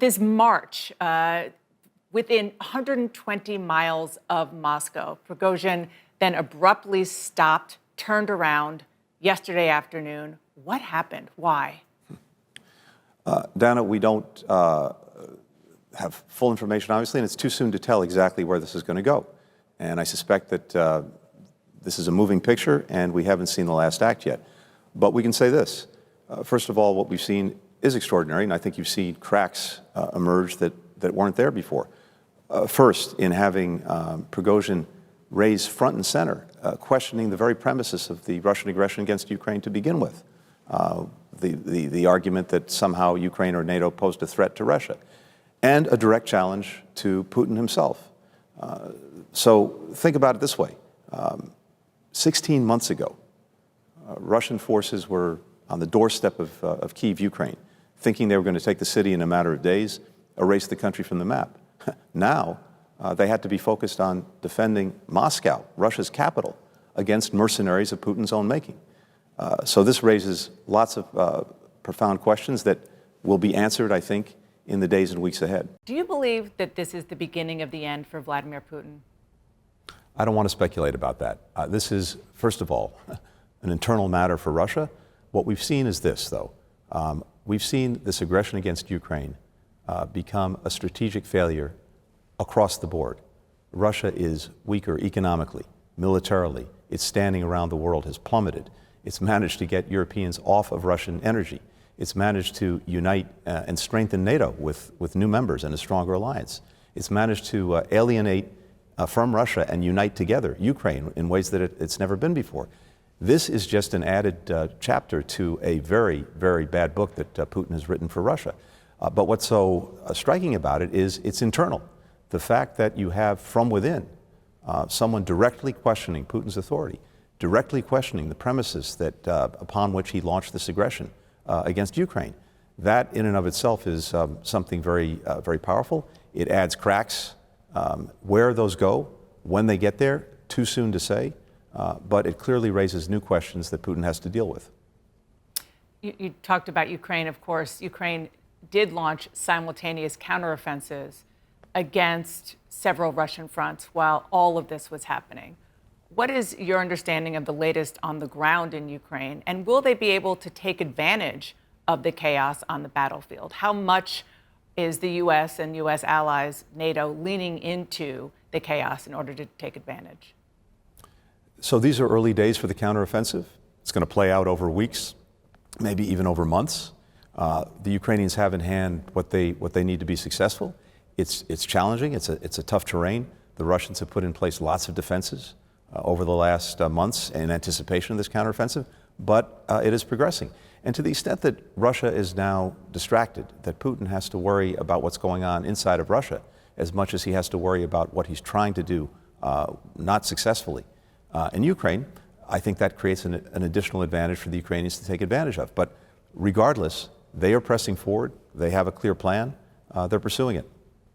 this march within 120 miles of Moscow, Prigozhin then abruptly stopped, turned around yesterday afternoon. What happened? Why? Dana, we don't have full information, obviously, and it's too soon to tell exactly where this is going to go. And I suspect that this is a moving picture, and we haven't seen the last act yet. But we can say this. First of all, what we've seen is extraordinary, and I think you've seen cracks emerge that weren't there before. First, in having Prigozhin raise front and center, questioning the very premises of the Russian aggression against Ukraine to begin with. The argument that somehow Ukraine or NATO posed a threat to Russia, and a direct challenge to Putin himself. So think about it this way. 16 months ago, Russian forces were on the doorstep of Kyiv, Ukraine, thinking they were going to take the city in a matter of days, erase the country from the map. Now, they had to be focused on defending Moscow, Russia's capital, against mercenaries of Putin's own making. So this raises lots of profound questions that will be answered, I think, in the days and weeks ahead. Do you believe that this is the beginning of the end for Vladimir Putin? I don't want to speculate about that. This is, first of all, an internal matter for Russia. What we've seen is this, though. We've seen this aggression against Ukraine become a strategic failure across the board. Russia is weaker economically, militarily. Its standing around the world has plummeted. It's managed to get Europeans off of Russian energy. It's managed to unite and strengthen NATO with new members and a stronger alliance. It's managed to alienate from Russia and unite together Ukraine in ways that it's never been before. This is just an added chapter to a very, very bad book that Putin has written for Russia. But what's so striking about it is it's internal. The fact that you have from within someone directly questioning Putin's authority, directly questioning the premises that upon which he launched this aggression against Ukraine. That in and of itself is something very, very powerful. It adds cracks. Where those go, when they get there, too soon to say, but it clearly raises new questions that Putin has to deal with. You talked about Ukraine, of course. Ukraine did launch simultaneous counteroffensives against several Russian fronts while all of this was happening. What is your understanding of the latest on the ground in Ukraine, and will they be able to take advantage of the chaos on the battlefield? How much is the U.S. and U.S. allies, NATO, leaning into the chaos in order to take advantage? So these are early days for the counteroffensive. It's going to play out over weeks, maybe even over months. The Ukrainians have in hand what they need to be successful. It's challenging. It's a tough terrain. The Russians have put in place lots of defenses over the last months in anticipation of this counteroffensive, but it is progressing. And to the extent that Russia is now distracted, that Putin has to worry about what's going on inside of Russia as much as he has to worry about what he's trying to do, not successfully, in Ukraine, I think that creates an additional advantage for the Ukrainians to take advantage of. But regardless, they are pressing forward. They have a clear plan. They're pursuing it.